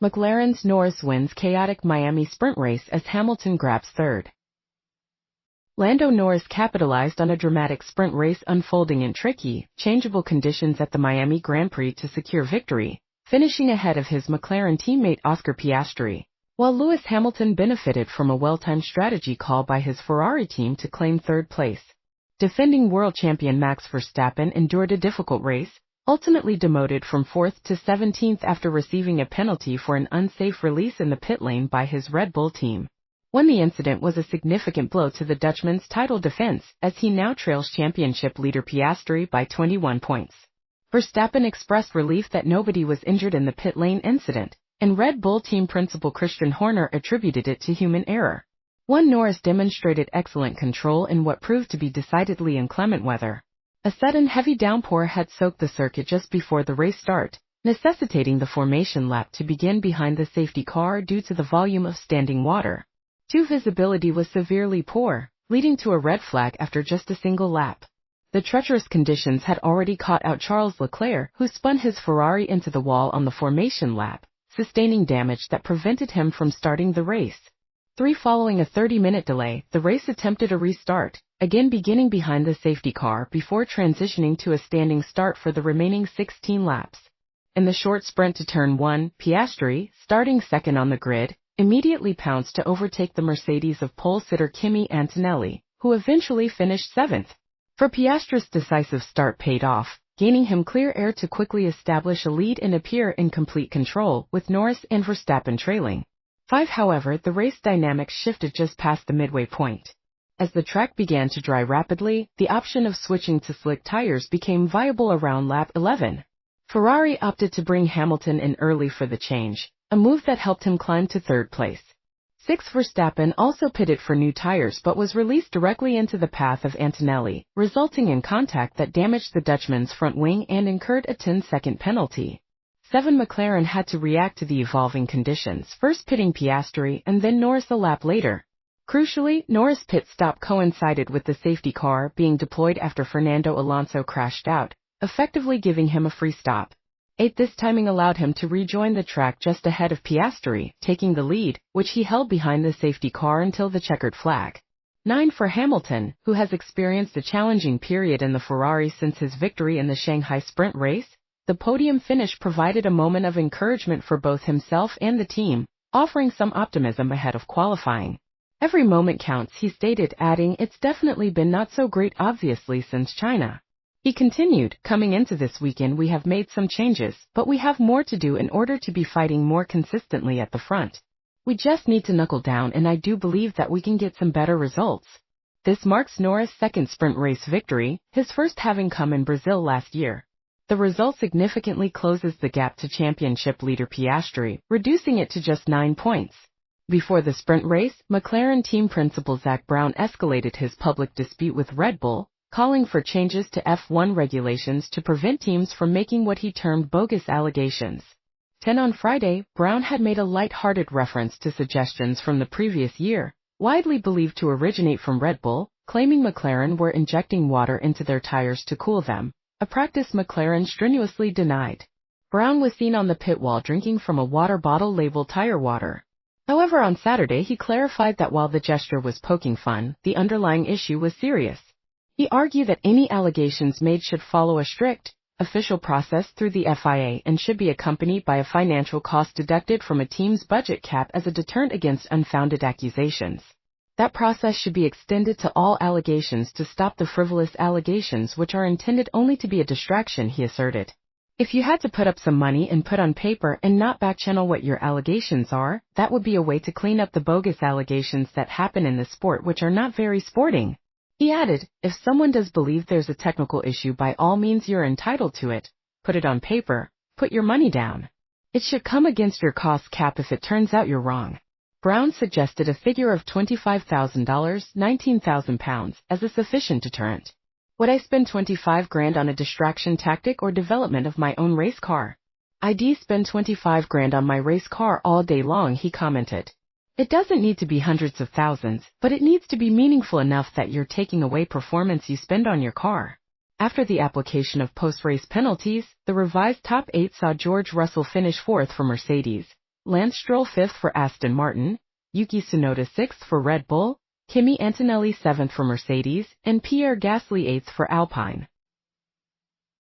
McLarens Norris wins chaotic Miami sprint race as Hamilton grabs third. Lando Norris capitalized on a dramatic sprint race unfolding in tricky, changeable conditions at the Miami Grand Prix to secure victory, finishing ahead of his McLaren teammate Oscar Piastri, while Lewis Hamilton benefited from a well-timed strategy call by his Ferrari team to claim third place. Defending world champion Max Verstappen endured a difficult race, ultimately demoted from 4th to 17th after receiving a penalty for an unsafe release in the pit lane by his Red Bull team. The incident was a significant blow to the Dutchman's title defense, as he now trails championship leader Piastri by 21 points. Verstappen expressed relief that nobody was injured in the pit lane incident, and Red Bull team principal Christian Horner attributed it to human error. Norris demonstrated excellent control in what proved to be decidedly inclement weather. A sudden heavy downpour had soaked the circuit just before the race start, necessitating the formation lap to begin behind the safety car due to the volume of standing water. Visibility was severely poor, leading to a red flag after just a single lap. The treacherous conditions had already caught out Charles Leclerc, who spun his Ferrari into the wall on the formation lap, sustaining damage that prevented him from starting the race. Following a 30-minute delay, the race attempted a restart, again beginning behind the safety car before transitioning to a standing start for the remaining 16 laps. In the short sprint to turn 1, Piastri, starting second on the grid, immediately pounced to overtake the Mercedes of pole-sitter Kimi Antonelli, who eventually finished 7th. For Piastri's decisive start paid off, gaining him clear air to quickly establish a lead and appear in complete control, with Norris and Verstappen trailing. However, the race dynamics shifted just past the midway point. As the track began to dry rapidly, the option of switching to slick tires became viable around lap 11. Ferrari opted to bring Hamilton in early for the change, a move that helped him climb to third place. Verstappen also pitted for new tires but was released directly into the path of Antonelli, resulting in contact that damaged the Dutchman's front wing and incurred a 10-second penalty. McLaren had to react to the evolving conditions, first pitting Piastri and then Norris a lap later. Crucially, Norris' pit stop coincided with the safety car being deployed after Fernando Alonso crashed out, effectively giving him a free stop. This timing allowed him to rejoin the track just ahead of Piastri, taking the lead, which he held behind the safety car until the checkered flag. For Hamilton, who has experienced a challenging period in the Ferrari since his victory in the Shanghai sprint race, the podium finish provided a moment of encouragement for both himself and the team, offering some optimism ahead of qualifying. Every moment counts, he stated, adding, "It's definitely been not so great obviously since China." He continued, "Coming into this weekend we have made some changes, but we have more to do in order to be fighting more consistently at the front. We just need to knuckle down and I do believe that we can get some better results." This marks Norris' second sprint race victory, his first having come in Brazil last year. The result significantly closes the gap to championship leader Piastri, reducing it to just 9 points. Before the sprint race, McLaren team principal Zak Brown escalated his public dispute with Red Bull, calling for changes to F1 regulations to prevent teams from making what he termed bogus allegations. On Friday, Brown had made a light-hearted reference to suggestions from the previous year, widely believed to originate from Red Bull, claiming McLaren were injecting water into their tires to cool them, a practice McLaren strenuously denied. Brown was seen on the pit wall drinking from a water bottle labeled tire water. However, on Saturday he clarified that while the gesture was poking fun, the underlying issue was serious. He argued that any allegations made should follow a strict, official process through the FIA and should be accompanied by a financial cost deducted from a team's budget cap as a deterrent against unfounded accusations. That process should be extended to all allegations to stop the frivolous allegations which are intended only to be a distraction, he asserted. If you had to put up some money and put on paper and not backchannel what your allegations are, that would be a way to clean up the bogus allegations that happen in the sport which are not very sporting. He added, if someone does believe there's a technical issue, by all means you're entitled to it. Put it on paper, put your money down. It should come against your cost cap if it turns out you're wrong. Brown suggested a figure of $25,000, £19,000, as a sufficient deterrent. Would I spend $25,000 on a distraction tactic or development of my own race car? I'd spend $25,000 on my race car all day long, he commented. It doesn't need to be hundreds of thousands, but it needs to be meaningful enough that you're taking away performance you spend on your car. After the application of post-race penalties, the revised top 8 saw George Russell finish 4th for Mercedes, Lance Stroll 5th for Aston Martin, Yuki Tsunoda 6th for Red Bull, Kimi Antonelli 7th for Mercedes, and Pierre Gasly 8th for Alpine.